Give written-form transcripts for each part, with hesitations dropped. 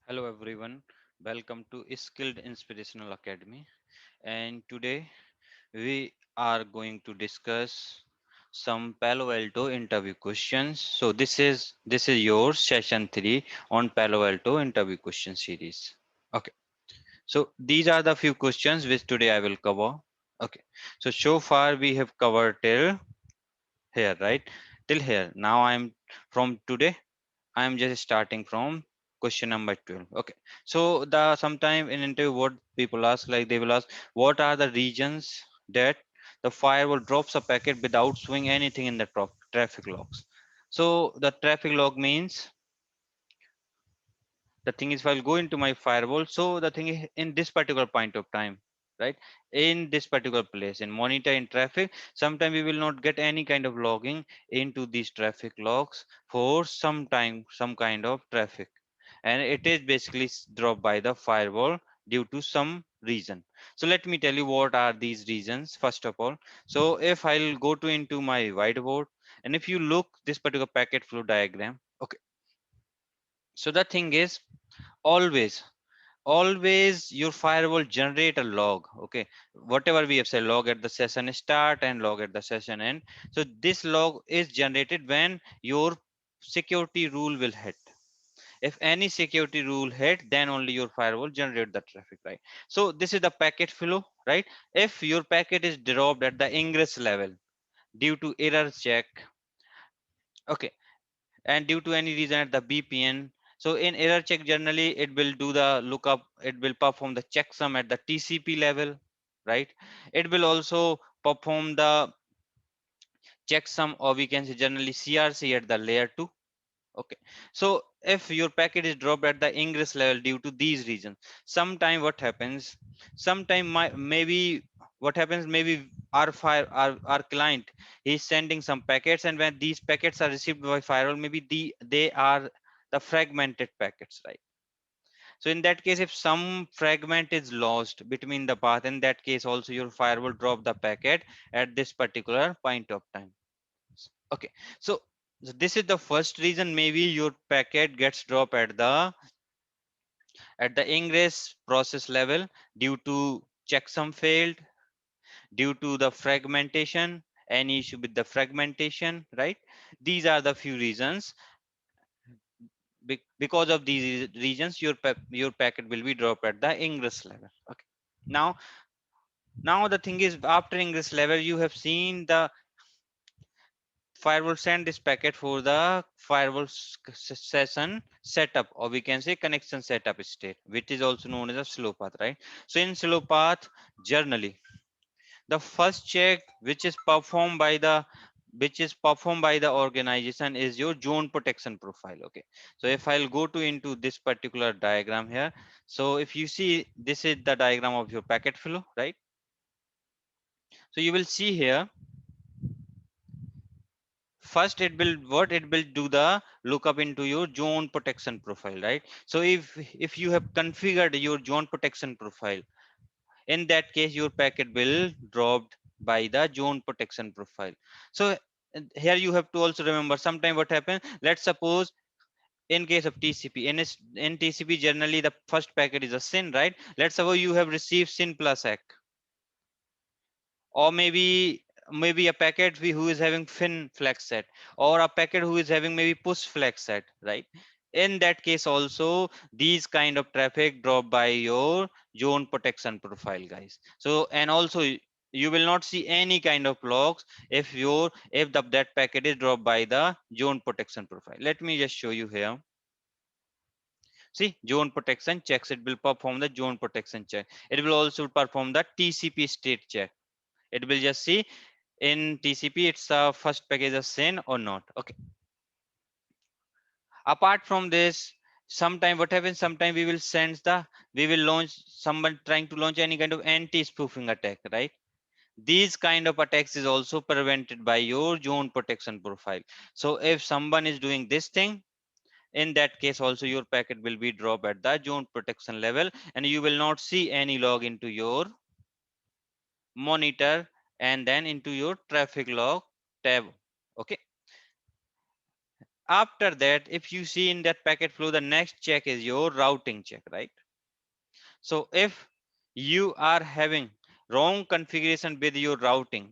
Hello everyone, welcome to Skilled Inspirational Academy. And today we are going to discuss some Palo Alto interview questions. So this is your session 3 on Palo Alto interview question series. Okay. So these are the few questions which today I will cover. Okay. So far we have covered till here, right? Till here. Now I am from today I am just starting from question number 12. Okay. So the sometime in interview what people ask, like they will ask what are the regions that the firewall drops a packet without showing anything in the traffic logs. So the traffic log means the thing is if I'll go into my firewall, so the thing is in this particular point of time, right, in this particular place in monitor in traffic, sometimes we will not get any kind of logging into these traffic logs for some time, some kind of traffic, and it is basically dropped by the firewall due to some reason. So let me tell you what are these reasons first of all. So if I'll go to into my whiteboard, and if you look this particular packet flow diagram, okay, so the thing is always your firewall generate a log. Okay, whatever we have said, log at the session start and log at the session end. So this log is generated when your security rule will hit. If any security rule hit, then only your firewall generate the traffic, right? So this is the packet flow, right? If your packet is dropped at the ingress level due to error check, okay, and due to any reason at the BPN. So in error check, generally it will do the lookup, it will perform the checksum at the TCP level, right? It will also perform the checksum, or we can say generally CRC at the layer 2. Okay, so if your packet is dropped at the ingress level due to these reasons, sometime what happens, sometime maybe what happens, maybe our client is sending some packets, and when these packets are received by firewall, maybe they are the fragmented packets, right? So in that case, if some fragment is lost between the path, in that case also your firewall drop the packet at this particular point of time. Okay, so this is the first reason, maybe your packet gets dropped at the ingress process level due to checksum failed, due to the fragmentation, any issue with the fragmentation, right? These are the few reasons. Because of these reasons, your packet will be dropped at the ingress level. Okay, now the thing is, after ingress level, you have seen the firewall send this packet for the firewall session setup, or we can say connection setup state, which is also known as a slow path, right? So in slow path, generally the first check which is performed by the organization is your zone protection profile. Okay, so if I'll go to into this particular diagram here, so if you see, this is the diagram of your packet flow, right? So you will see here, first it will do the lookup into your zone protection profile, right? So if you have configured your zone protection profile, in that case your packet will dropped by the zone protection profile. So here you have to also remember, sometime what happens, let's suppose in case of TCP, in TCP generally the first packet is a SYN, right? Let's suppose you have received SYN plus ACK, or maybe a packet who is having fin flag set, or a packet who is having maybe push flag set, right? In that case also, these kind of traffic drop by your zone protection profile, guys. So and also you will not see any kind of logs if that packet is dropped by the zone protection profile. Let me just show you here. See, zone protection checks, it will perform the zone protection check. It will also perform the TCP state check. It will just see in TCP it's a first package of SYN or not. Okay. Apart from this, sometime what happens, sometime we will launch, someone trying to launch any kind of anti-spoofing attack, right? These kind of attacks is also prevented by your zone protection profile. So if someone is doing this thing, in that case also your packet will be dropped at the zone protection level, and you will not see any log into your monitor and then into your traffic log tab. Okay, After that, if you see in that packet flow, the next check is your routing check, right? So if you are having wrong configuration with your routing,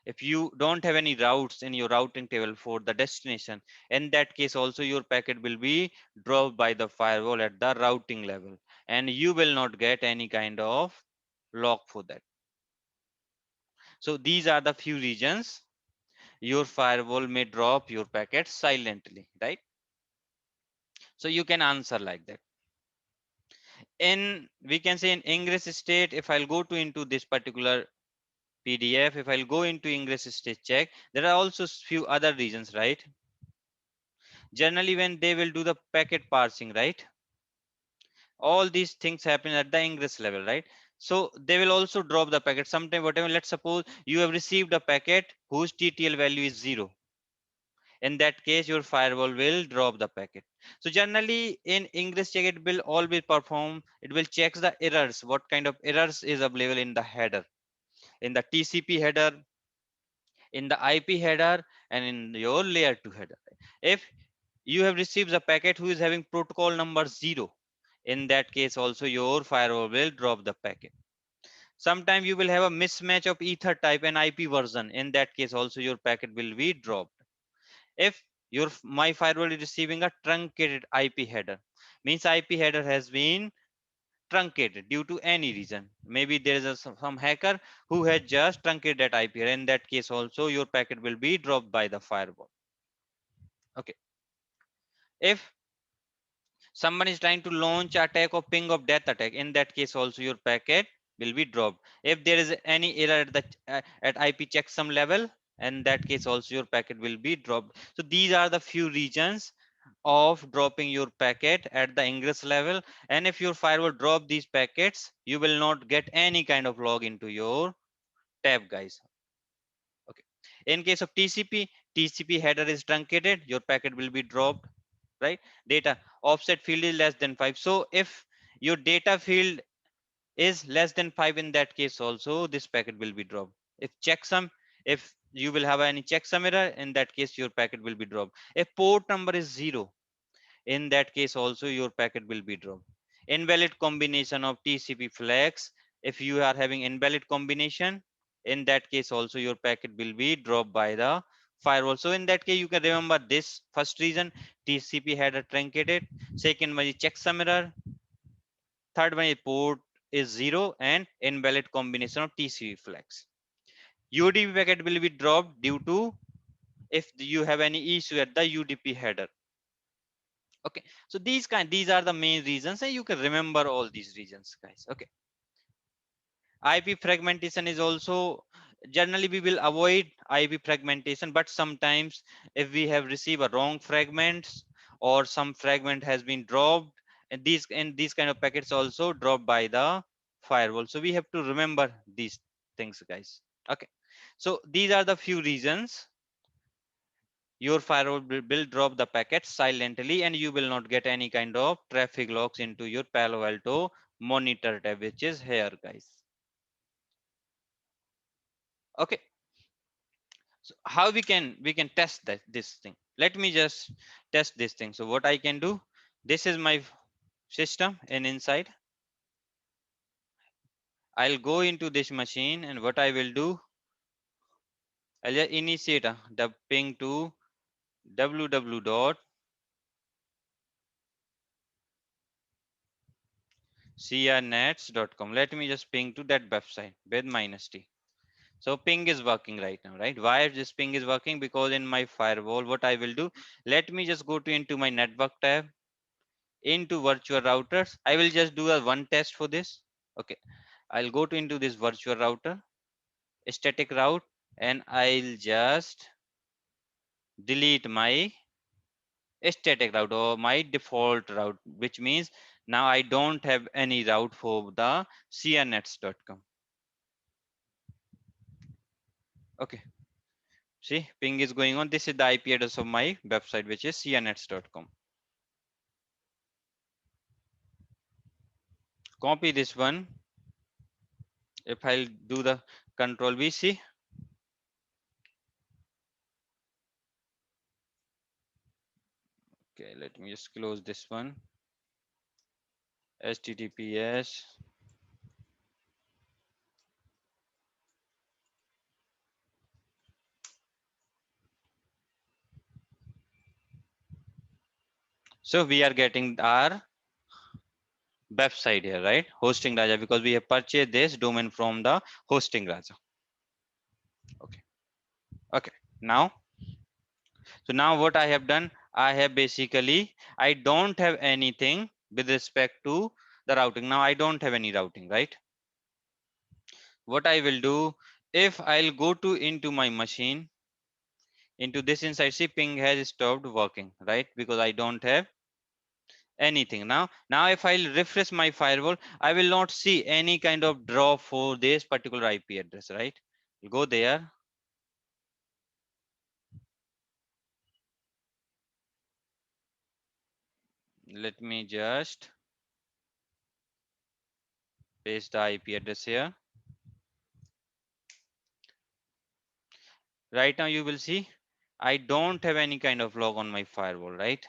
if you don't have any routes in your routing table for the destination, in that case also your packet will be dropped by the firewall at the routing level, and you will not get any kind of lock for that. So these are the few reasons your firewall may drop your packet silently, right? So you can answer like that. In, we can say, in ingress state, if I'll go to into this particular PDF, if I'll go into ingress state check, there are also few other reasons, right? Generally when they will do the packet parsing, right, all these things happen at the ingress level, right? So they will also drop the packet sometime. Whatever, let's suppose you have received a packet whose TTL value is 0. In that case your firewall will drop the packet. So generally in ingress check, it will always perform, it will check the errors, what kind of errors is available in the header, in the TCP header, in the IP header, and in your layer 2 header. If you have received a packet who is having protocol number 0, in that case also your firewall will drop the packet. Sometimes you will have a mismatch of ether type and IP version, in that case also your packet will be dropped. If your my firewall is receiving a truncated IP header, means IP header has been truncated due to any reason, maybe there is some hacker who has just truncated that IP header, in that case also your packet will be dropped by the firewall. Okay. If someone is trying to launch attack or ping of death attack, in that case also your packet will be dropped. If there is any error at the at IP checksum level, in that case also your packet will be dropped. So these are the few reasons of dropping your packet at the ingress level. And if your firewall drop these packets, you will not get any kind of log into your tab, guys. Okay. In case of TCP header is truncated, your packet will be dropped, right? Data offset field is less than 5. So if your data field is less than 5, in that case also this packet will be dropped. If checksum, if you will have any checksum error, in that case your packet will be dropped. If port number is 0, in that case also your packet will be dropped. Invalid combination of TCP flags, if you are having invalid combination, in that case also your packet will be dropped by the firewall. So in that case you can remember this first reason, TCP header truncated, second one is checksum error, third one is port is 0, and invalid combination of TCP flags. UDP packet will be dropped due to if you have any issue at the UDP header. Okay, so these are the main reasons, and you can remember all these reasons, guys. Okay. IP fragmentation is also, generally we will avoid IP fragmentation, but sometimes if we have received a wrong fragments or some fragment has been dropped, and these kind of packets also dropped by the firewall. So we have to remember these things, guys. Okay. So these are the few reasons your firewall will drop the packet silently, and you will not get any kind of traffic logs into your Palo Alto monitor tab, which is here, guys. Okay. So how we can test that this thing? Let me just test this thing. So what I can do, this is my system, and inside I'll go into this machine, and what I will do, I'll just initiate the ping to www.crnets.com. Let me just ping to that website with -t. So ping is working right now, right? Why this ping is working? Because in my firewall, what I will do, let me just go to into my network tab, into virtual routers. I will just do a one test for this. Okay. I'll go to into this virtual router, static route, and I'll just delete my static route or my default route, which means now I don't have any route for the crnets.com. Okay. See, ping is going on. This is the IP address of my website, which is crnets.com. Copy this one. If I'll do the control VC, Okay, let me just close this one. HTTPS. So we are getting our website here, right? Hosting Raja, because we have purchased this domain from the Hosting Raja. Okay. Okay. Now, so now what I have done, I have basically, I don't have anything with respect to the routing. Now I don't have any routing, right? What I will do, if I'll go to into my machine, into this inside, see ping has stopped working, right? Because I don't have anything. Now if I'll refresh my firewall, I will not see any kind of drop for this particular IP address, right? Go there. Let me just paste the IP address here. Right now you will see I don't have any kind of log on my firewall, right?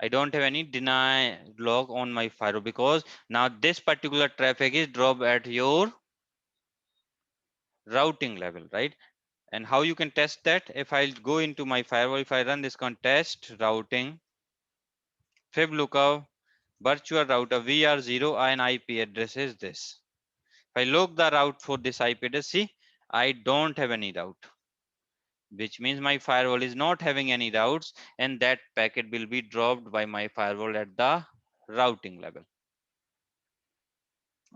I don't have any deny log on my firewall because now this particular traffic is dropped at your routing level, right? And how you can test that? If I go into my firewall, if I run this contest routing fib lookup virtual router VR0 and IP address is this. If I look the route for this IP address, see I don't have any route, which means my firewall is not having any routes, and that packet will be dropped by my firewall at the routing level.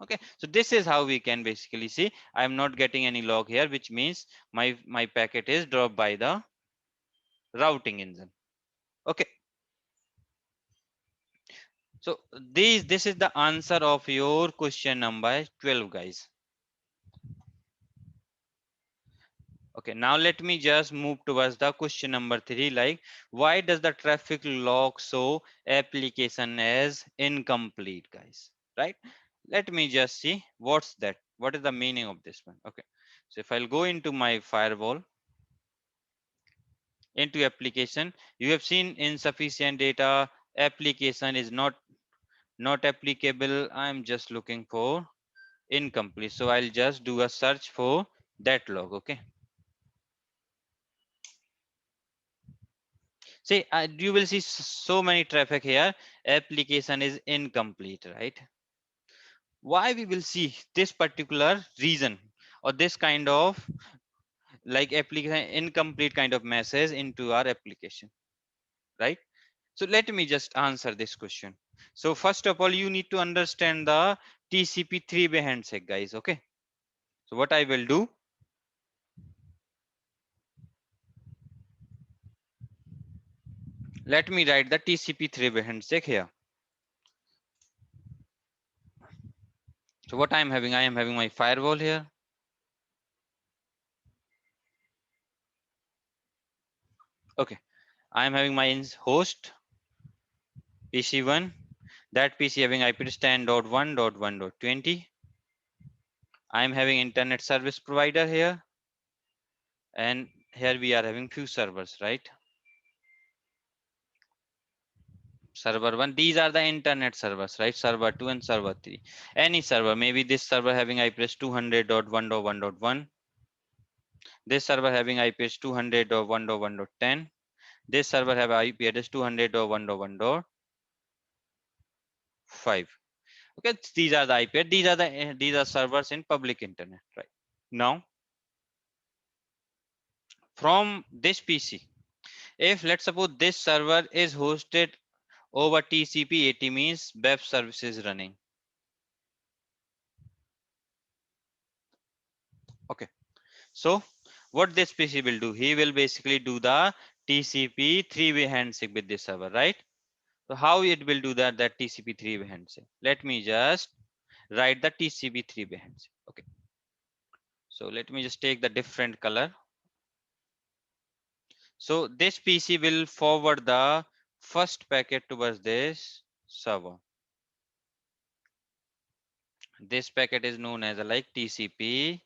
Okay, so this is how we can basically see I'm not getting any log here, which means my packet is dropped by the routing engine. Okay, so this is the answer of your question number 12, guys. Okay, now let me just move towards the question number 3, like why does the traffic log show application as incomplete, guys, right? Let me just see what's that, what is the meaning of this one. Okay, so if I'll go into my firewall, into application, you have seen insufficient data, application is not applicable. I'm just looking for incomplete, so I'll just do a search for that log. Okay, see you will see so many traffic here, application is incomplete, right? Why we will see this particular reason or this kind of like application incomplete kind of message into our application, right? So let me just answer this question. So first of all, you need to understand the TCP three-way handshake, guys. Okay, so what I will do, let me write the TCP three-way handshake here. So what I am having, I am having my firewall here. Okay, I am having my host PC1. That PC having IP address 10.1.1.20. I am having internet service provider here, and here we are having few servers, right? Server 1, these are the internet servers, right? Server 2 and server 3. Any server, maybe this server having IP address 200.1.1.1. This server having IP address 200.1.1.10. This server have IP address 200.1.1.5. Okay, these are the IP. These are servers in public internet, right? Now, from this PC, if let's suppose this server is hosted over TCP/80, means web services running. Okay, so what this PC will do, he will basically do the TCP three-way handshake with this server, right? So how it will do that TCP three-way handshake? Let me just write the TCP three-way handshake. Okay, so let me just take the different color. So this PC will forward the first packet towards this server. This packet is known as like TCP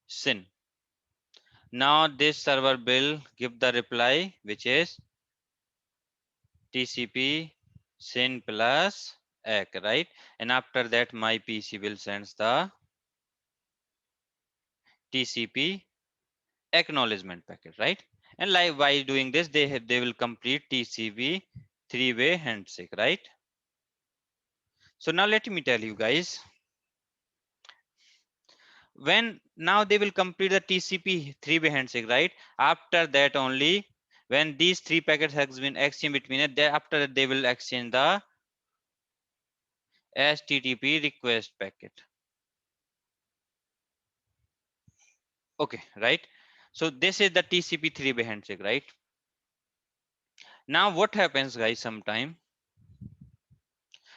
SYN. Now this server will give the reply, which is TCP SYN plus ACK, right? And after that, my PC will send the TCP acknowledgement packet, right? And like by doing this, they will complete TCP three-way handshake, right? So now let me tell you guys, when now they will complete the TCP three-way handshake, right? After that only, when these three packets has been exchanged between it, then after that they will exchange the HTTP request packet. Okay, right? So this is the TCP three-way handshake, right? Now what happens, guys, sometime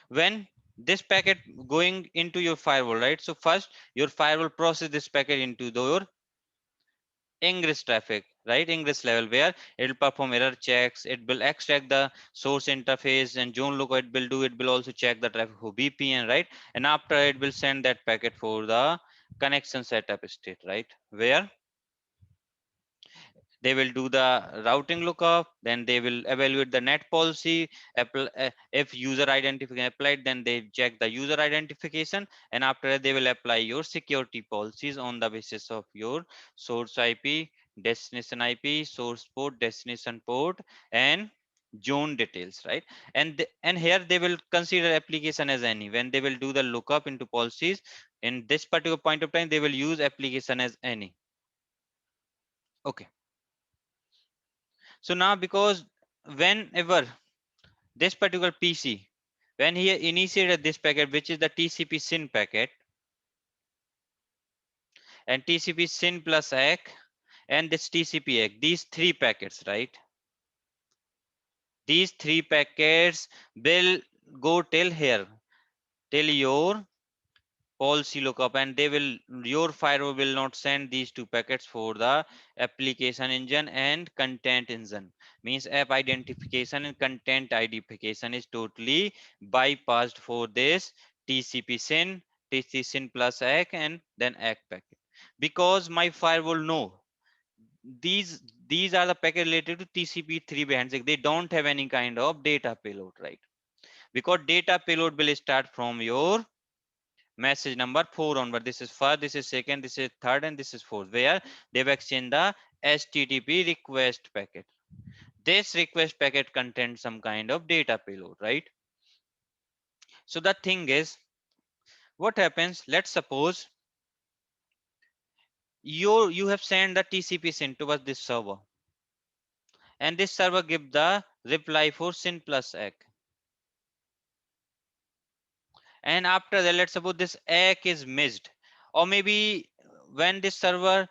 when this packet going into your firewall, right? So first your firewall process this packet into your ingress traffic, right? Ingress level, where it will perform error checks, it will extract the source interface and zone lookup, it will also check the traffic for VPN, right? And after it will send that packet for the connection setup state, right? Where they will do the routing lookup, then they will evaluate the net policy. If user identification applied, then they check the user identification, and after that they will apply your security policies on the basis of your source IP, destination IP, source port, destination port, and zone details, right? And here they will consider application as any. When they will do the lookup into policies, in this particular point of time they will use application as any. Okay. So now, because whenever this particular PC, when he initiated this packet, which is the TCP SYN packet, and TCP SYN plus ACK, and this TCP ACK, these three packets, right? These three packets will go till here, till your policy lookup, and they will, your firewall will not send these two packets for the application engine and content engine. Means app identification and content identification is totally bypassed for this TCP SYN, TCP SYN plus ACK, and then ACK packet, because my firewall know these are the packet related to TCP three-way handshake. They don't have any kind of data payload, right? Because data payload will start from your message number 4 onward. This is first, this is second, this is third, and this is fourth, where they've exchanged the HTTP request packet. This request packet contains some kind of data payload, right? So the thing is, what happens, let's suppose you have sent the TCP SYN towards this server, and this server give the reply for SYN plus ACK. And after that, let's suppose this ACK is missed, or maybe when this server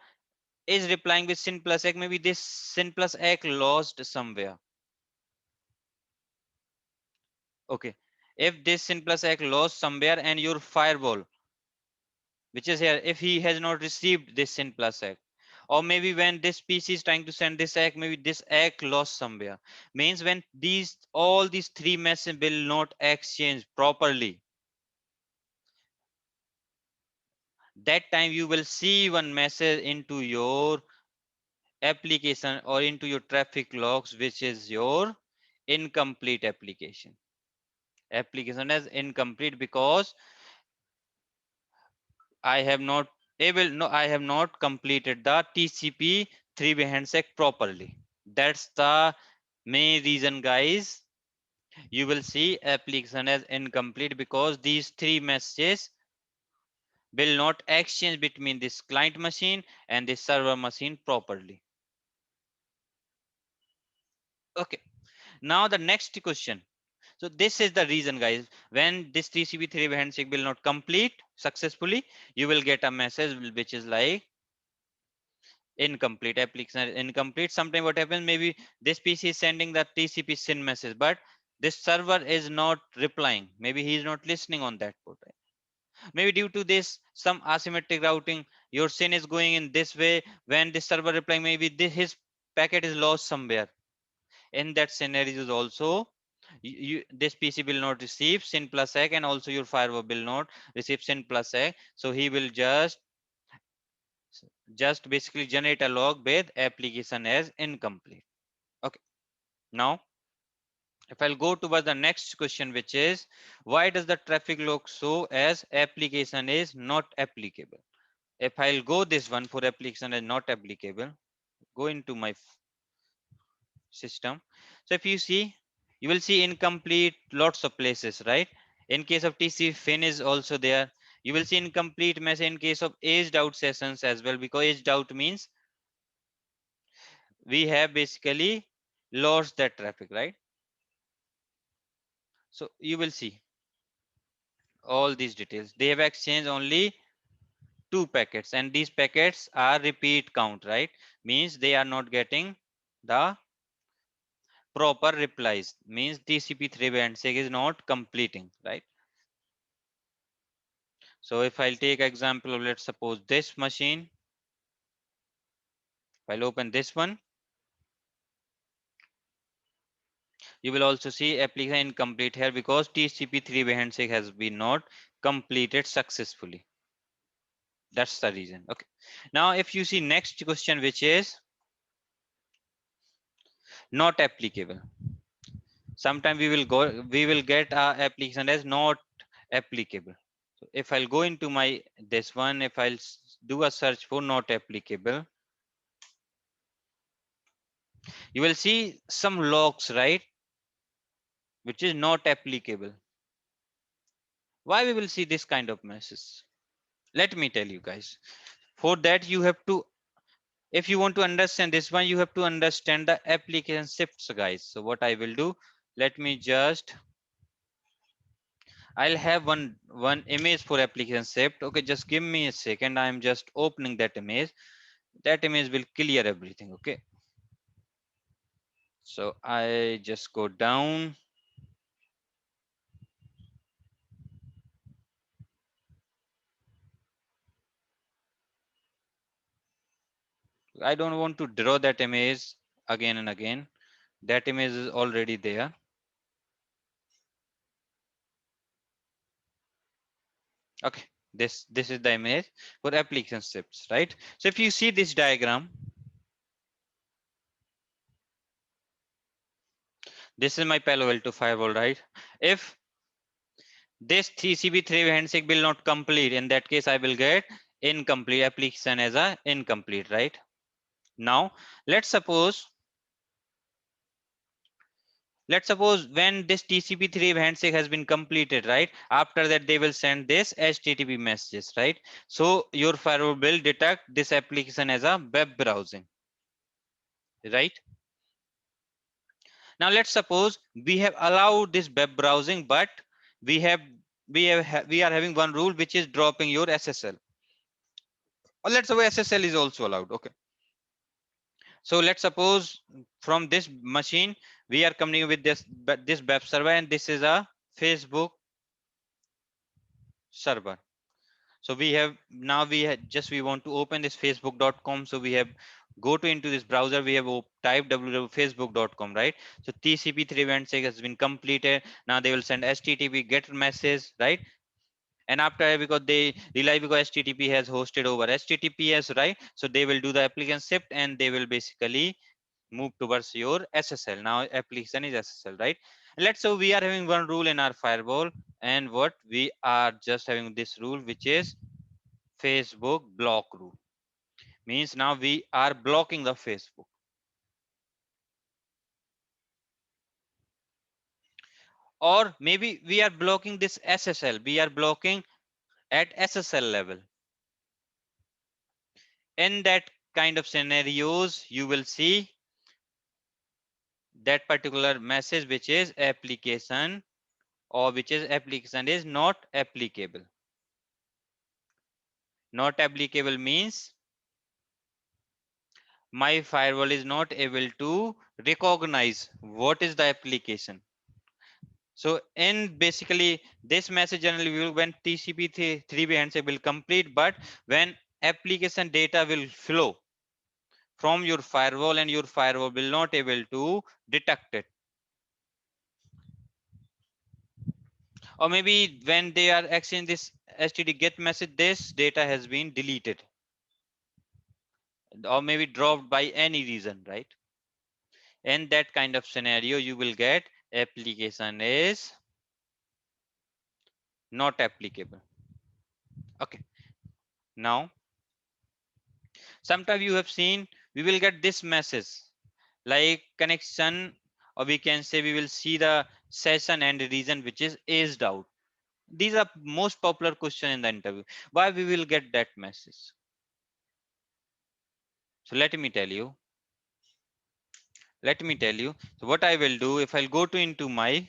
is replying with SYN plus ACK, maybe this SYN plus ACK lost somewhere. Okay. If this SYN plus ACK lost somewhere, and your firewall, which is here, if he has not received this SYN plus ACK, or maybe when this PC is trying to send this ACK, maybe this ACK lost somewhere. Means when all these three messages will not exchange properly, that time you will see one message into your application or into your traffic logs, which is your incomplete application as incomplete, because I have not I have not completed the TCP three-way handshake properly. That's the main reason, guys. You will see application as incomplete, because these three messages will not exchange between this client machine and this server machine properly. Okay. Now the next question. So this is the reason, guys. When this TCP three-way handshake will not complete successfully, you will get a message which is like incomplete application incomplete. Sometime what happens, maybe this PC is sending the TCP SYN message, but this server is not replying. Maybe he is not listening on that port. Maybe due to this some asymmetric routing, your SYN is going in this way. When this server replying, maybe his packet is lost somewhere. In that scenario is also, this PC will not receive SYN plus ACK, and also your firewall will not receive SYN plus ACK. So he will just basically generate a log with application as incomplete. Okay. Now If I'll go towards the next question, which is why does the traffic log show as application is not applicable? If I'll go this one for application is not applicable, go into my system. So if you see, you will see incomplete lots of places, right? In case of TC fin is also there. You will see incomplete message in case of aged out sessions as well, because aged out means we have basically lost that traffic, right? So you will see all these details. They have exchanged only 2 packets, and these packets are repeat count, right? Means they are not getting the proper replies, means TCP3 handshake is not completing, right? So if I'll take example of, let's suppose this machine, if I'll open this one, you will also see application incomplete here because TCP3 handshake has been not completed successfully. That's the reason. Okay. Now if you see next question, which is not applicable. Sometime we will get our application as not applicable. So if I'll go into my this one, if I'll do a search for not applicable, you will see some logs, right, which is not applicable. Why we will see this kind of message? Let me tell you guys. For that you have to, if you want to understand this one, you have to understand the application shifts, guys. So what I will do, let me just, I'll have one image for application shift. Okay, just give me a second. I'm just opening that image. That image will clear everything. Okay, so I just go down. I don't want to draw that image again and again. That image is already there. Okay, this is the image for application shifts, right? So if you see this diagram, this is my Palo Alto firewall, right? If this TCP3 handshake will not complete, in that case I will get incomplete application as a incomplete, right? Now let's suppose when this TCP3 handshake has been completed, right? After that they will send this HTTP messages, right? So your firewall will detect this application as a web browsing, right? Now let's suppose we have allowed this web browsing, but we have we are having one rule, which is dropping your SSL. Or let's say SSL is also allowed. Okay. So let's suppose from this machine we are coming with this web server, and this is a Facebook server. So we have now we want to open this facebook.com. So we have go to into this browser, we have typed www.facebook.com, right? So TCP3 handshake has been completed. Now they will send HTTP get message, right? And after, because they rely, because HTTP has hosted over HTTPS, right? So they will do the application shift and they will basically move towards your SSL. Now application is SSL, right? Let's say we are having one rule in our firewall, and what we are just having this rule, which is Facebook block rule. Means now we are blocking the Facebook, or maybe we are blocking this SSL. We are blocking at SSL level. In that kind of scenarios, you will see that particular message, which is application, or which is application is not applicable. Not applicable means my firewall is not able to recognize what is the application. So in basically this message generally will, when TCP 3 handshake will complete, but when application data will flow from your firewall, and your firewall will not able to detect it. Or maybe when they are exchanging this HTTP get message, this data has been deleted or maybe dropped by any reason, right? In that kind of scenario, you will get application is not applicable. Okay, now sometimes you have seen we will get this message like connection, or we can say we will see the session and reason which is aged out. These are most popular question in the interview. Why we will get that message? So let me tell you. So what I will do, if I'll go to into my,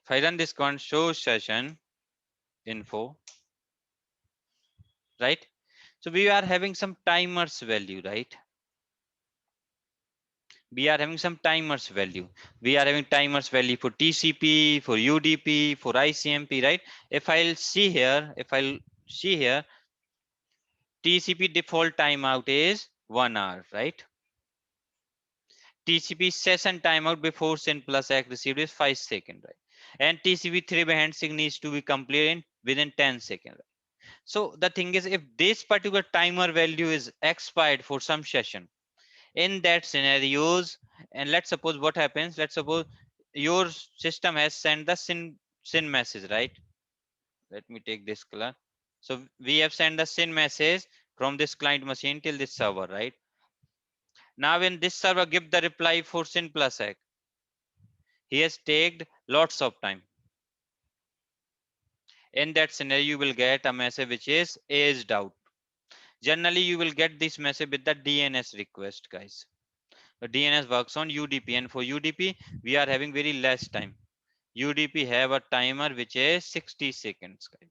if I run this command show session info, right? So we are having some timers value, right? We are having some timers value. We are having timers value for TCP, for UDP, for ICMP, right? If I'll see here, TCP default timeout is 1 hour, right? TCP session timeout before send plus ACK received is 5 seconds, right? And TCP 3 by handshake needs to be completed within 10 seconds. Right? So the thing is, if this particular timer value is expired for some session, in that scenarios, and let's suppose what happens, let's suppose your system has sent the SYN message, right? Let me take this color. So we have sent the SYN message from this client machine till this server, right? Now when this server give the reply for SYN plus ACK, he has taken lots of time. In that scenario, you will get a message which is aged out. Generally, you will get this message with the DNS request, guys. The DNS works on UDP, and for UDP, we are having very less time. UDP have a timer which is 60 seconds, guys.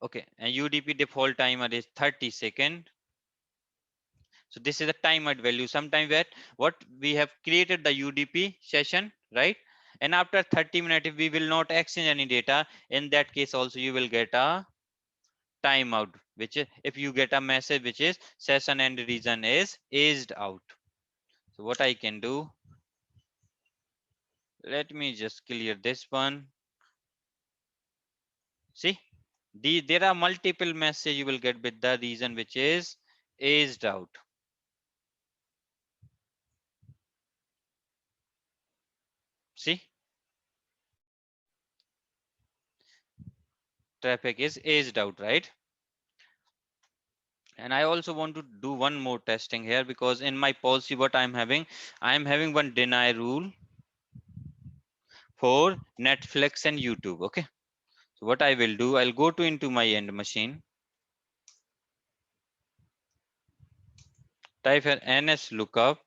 Okay, and UDP default timer is 30 seconds. So this is a timer value. Sometime where what we have created the UDP session, right? And after 30 minutes, if we will not exchange any data, in that case also you will get a timeout, which is if you get a message which is session and reason is aged out. So what I can do, let me just clear this one. See, there are multiple messages you will get with the reason which is aged out. See, traffic is aged out, right? And I also want to do one more testing here, because in my policy what I'm having one deny rule for Netflix and YouTube. Okay, so what I will do, I'll go to into my end machine, type here ns lookup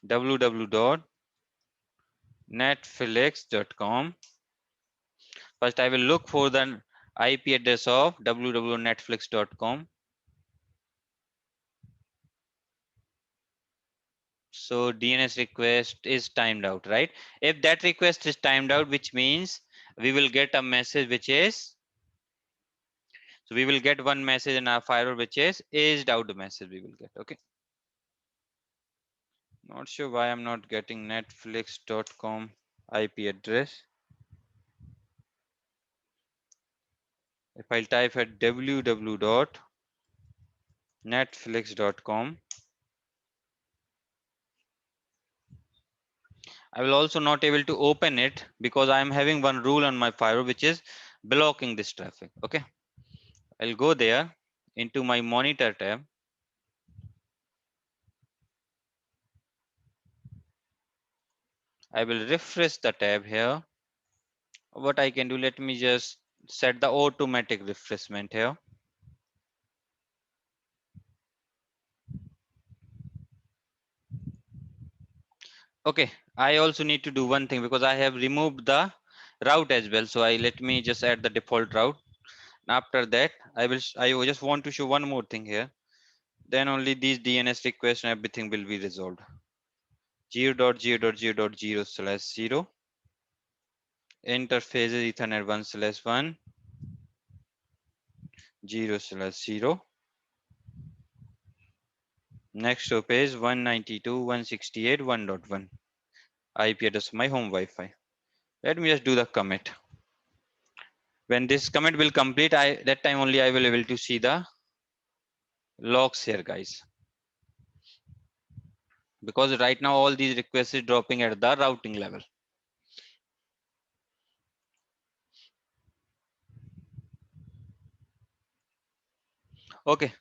www.netflix.com. First I will look for the IP address of www.netflix.com. So DNS request is timed out, right? If that request is timed out, which means we will get a message which is, so we will get one message in our firewall which is aged out message we will get. Okay, not sure why I'm not getting netflix.com IP address. If I'll type at www.netflix.com, I will also not able to open it because I am having one rule on my firewall which is blocking this traffic. Okay, I'll go there into my monitor tab. I will refresh the tab here. What I can do, let me just set the automatic refreshment here. Okay, I also need to do one thing because I have removed the route as well. So let me just add the default route. After that, I just want to show one more thing here. Then only these DNS requests and everything will be resolved. 0.0.0.0/0 interface is Ethernet 1/1 0/0. Next stop is 192.168.1.1 IP address of my home Wi-Fi. Let me just do the commit. When this commit will complete, that time only I will able to see the logs here, guys, because right now all these requests is dropping at the routing level. Okay,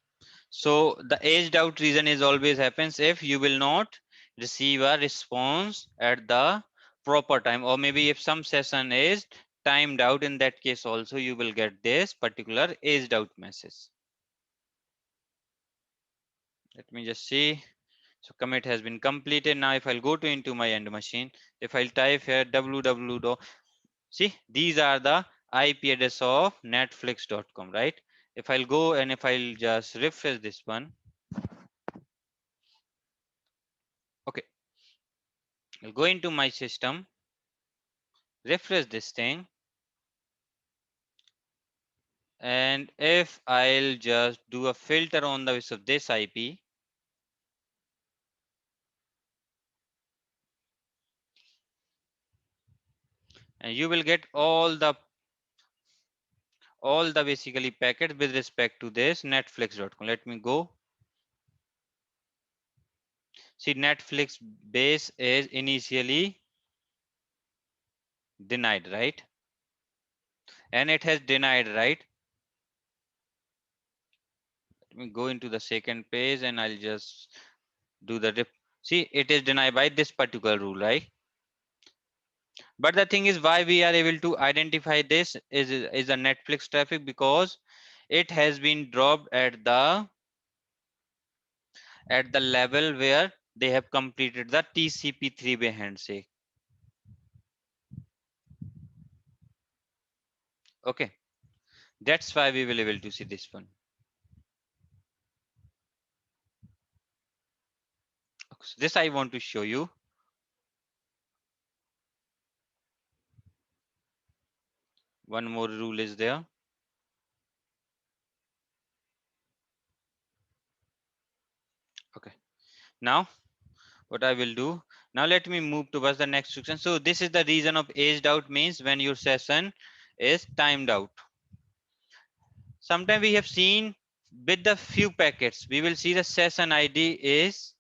so the aged out reason is always happens if you will not receive a response at the proper time, or maybe if some session is timed out, in that case also you will get this particular aged out message. Let me just see. So commit has been completed. Now if I'll go to into my end machine, if I'll type here www. See, these are the IP address of netflix.com, right? If I'll go and if I'll just refresh this one, okay, I'll go into my system, refresh this thing, and if I'll just do a filter on the basis of this IP, and you will get all the basically packets with respect to this netflix.com. Let me go. See, Netflix base is initially denied, right? And it has denied, right? Let me go into the second page and I'll just do the see, it is denied by this particular rule, right? But the thing is, why we are able to identify this is a Netflix traffic, because it has been dropped at the level where they have completed the TCP three-way handshake. Okay, that's why we will able to see this one. So this I want to show you. One more rule is there. Okay, now what I will do, now let me move towards the next section. So this is the reason of aged out, means when your session is timed out. Sometimes we have seen with the few packets, we will see the session ID is,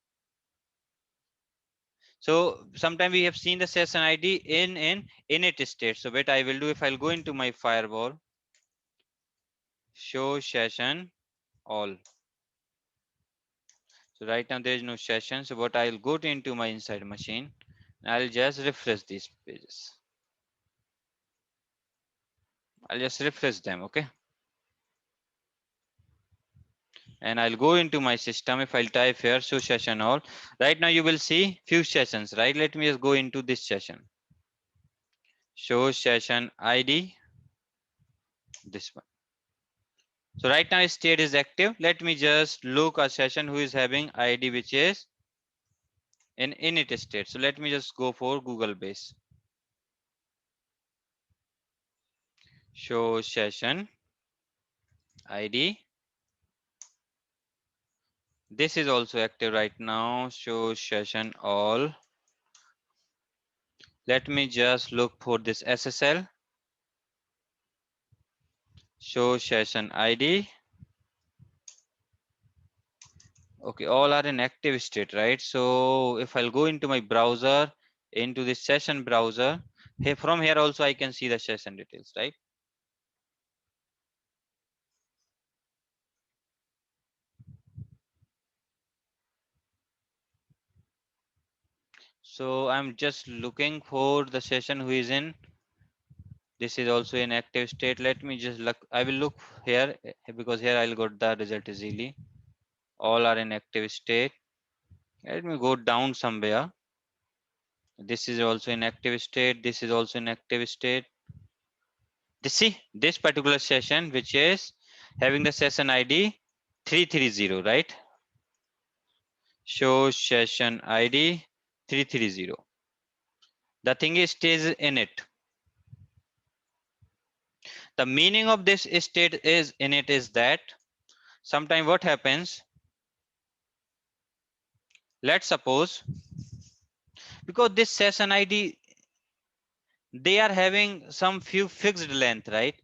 so sometimes we have seen the session ID in init state. So what I will do, if I'll go into my firewall, show session all. So right now there is no session. So what I'll go to into my inside machine, I'll just refresh these pages. I'll just refresh them, okay? And I'll go into my system. If I'll type here show session all, right now you will see few sessions, right? Let me just go into this session. Show session ID, this one. So right now state is active. Let me just look a session who is having ID which is in init state. So let me just go for Google base. Show session ID. This is also active right now. Show session all. Let me just look for this SSL. Show session ID. Okay, all are in active state, right? So if I'll go into my browser, into the session browser, hey, from here also I can see the session details, right? So I'm just looking for the session who is in, this is also in active state. Let me just look, I will look here because here I'll got the result easily. All are in active state. Let me go down somewhere. This is also in active state. This is also in active state. See this particular session which is having the session ID 330, right? Show session ID 330. The thing is stays in it. The meaning of this state is in it is that sometime what happens, let's suppose, because this session ID, they are having some few fixed length, right?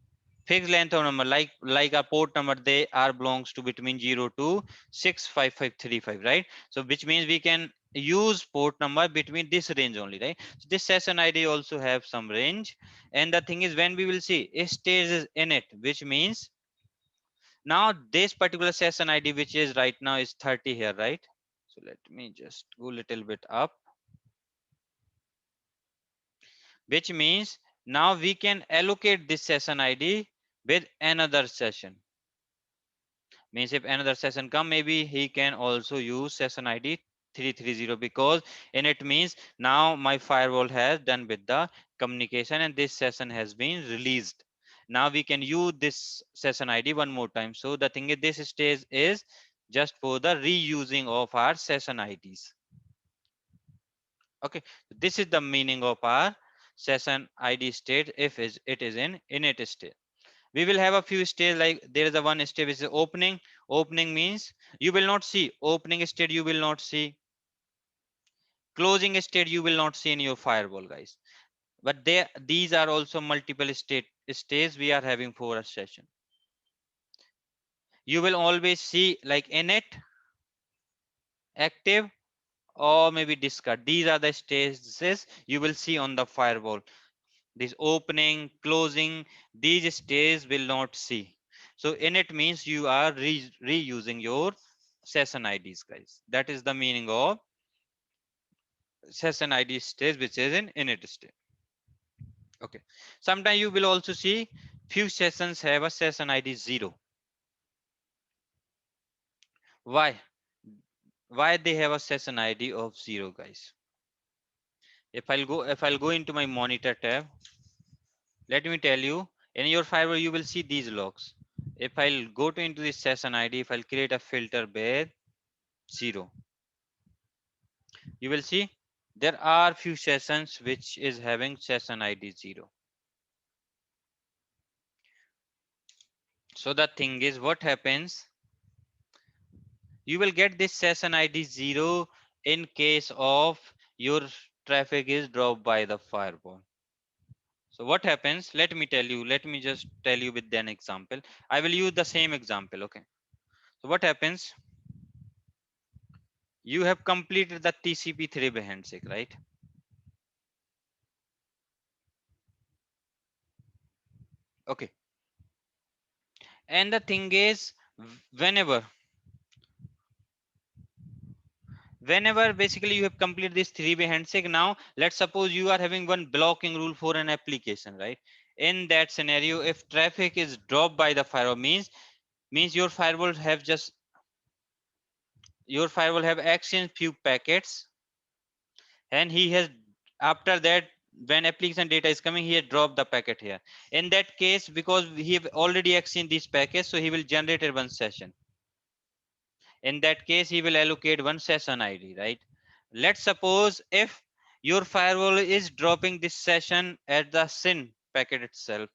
Fixed length of number, like a port number, they are belongs to between 0 to 65535, right? So which means we can use port number between this range only, right? So this session ID also have some range. And the thing is, when we will see a stage is in it, which means now this particular session ID, which is right now is 30 here, right? So let me just go a little bit up, which means now we can allocate this session ID with another session. Means if another session come, maybe he can also use session ID 330, because in it means now my firewall has done with the communication and this session has been released. Now we can use this session ID one more time. So the thing is, this stage is just for the reusing of our session IDs. Okay, this is the meaning of our session ID state if it is in init state. We will have a few stages, like there is a one stage which is opening. Opening means you will not see opening state, you will not see closing state, you will not see in your firewall, guys. But there, these are also multiple states we are having for a session. You will always see like init, active, or maybe discard. These are the stages you will see on the firewall. This opening, closing, these stages will not see. So init means you are reusing your session IDs, guys. That is the meaning of session ID stage, which is in init state. Okay. Sometimes you will also see few sessions have a session ID 0. Why? Why they have a session ID of 0, guys? If I'll go into my monitor tab, let me tell you, in your firewall you will see these logs. If I'll go to into this session ID, if I'll create a filter with 0, you will see there are few sessions which is having session ID 0. So the thing is, what happens, you will get this session ID 0 in case of your traffic is dropped by the firewall. So what happens, let me just tell you with an example. I will use the same example. Okay, so what happens, you have completed the TCP 3-way handshake, right? Okay, and the thing is, whenever whenever basically you have completed this 3-way handshake, now let's suppose you are having one blocking rule for an application, right? In that scenario, if traffic is dropped by the firewall, means your firewall have exchanged few packets, and he has, after that, when application data is coming, he has dropped the packet here. In that case, because he have already exchanged these packets, so he will generate a one session. In that case, he will allocate one session ID, right? Let's suppose if your firewall is dropping this session at the SYN packet itself,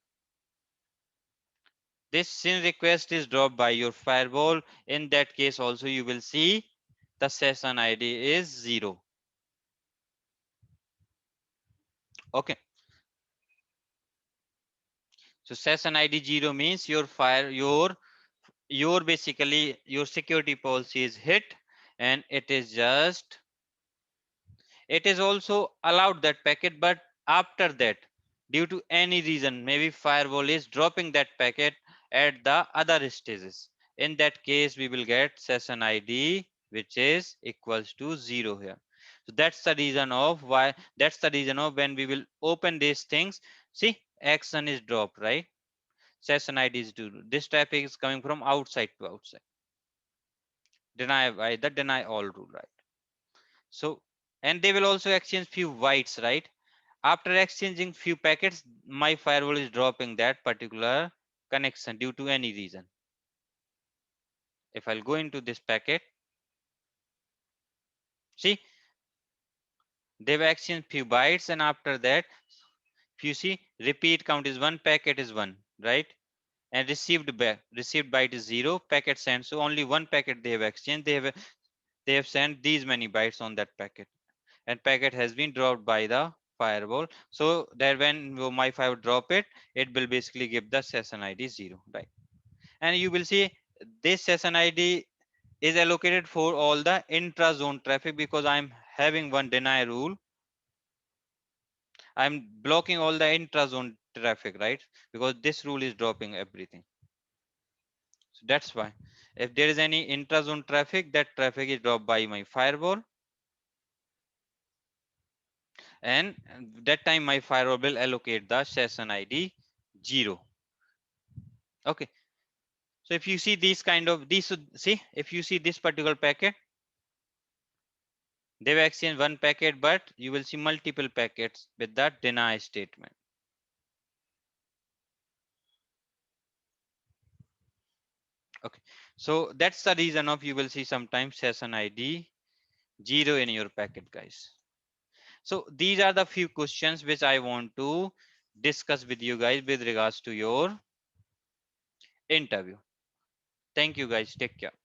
this SYN request is dropped by your firewall. In that case also, you will see the session ID is 0. Okay, so session ID 0 means your basically your security policy is hit, and it is also allowed that packet, but after that, due to any reason, maybe firewall is dropping that packet at the other stages. In that case, we will get session ID which is equals to 0 here. So that's the reason of when we will open these things. See, action is dropped, right? Session ID is due. This traffic is coming from outside to outside. Deny by the deny all rule, right? So, and they will also exchange few bytes, right? After exchanging few packets, my firewall is dropping that particular connection due to any reason. If I'll go into this packet, see, they've exchanged few bytes, and after that, if you see, repeat count is one, packet is one, right? And received byte is 0, packet sent. So only one packet they have exchanged. They have sent these many bytes on that packet, and packet has been dropped by the firewall, so that when my firewall drop it, it will basically give the session ID 0, right? And you will see this session ID is allocated for all the intra-zone traffic, because I'm having one deny rule. I'm blocking all the intra-zone traffic, right? Because this rule is dropping everything. So that's why if there is any intra-zone traffic, that traffic is dropped by my firewall, and that time my firewall will allocate the session ID 0. Okay. So if you see these kind of these, see if you see this particular packet, they will exchange one packet, but you will see multiple packets with that deny statement. Okay. So that's the reason of you will see sometimes session ID 0 in your packet, guys. So these are the few questions which I want to discuss with you guys with regards to your interview. Thank you guys. Take care.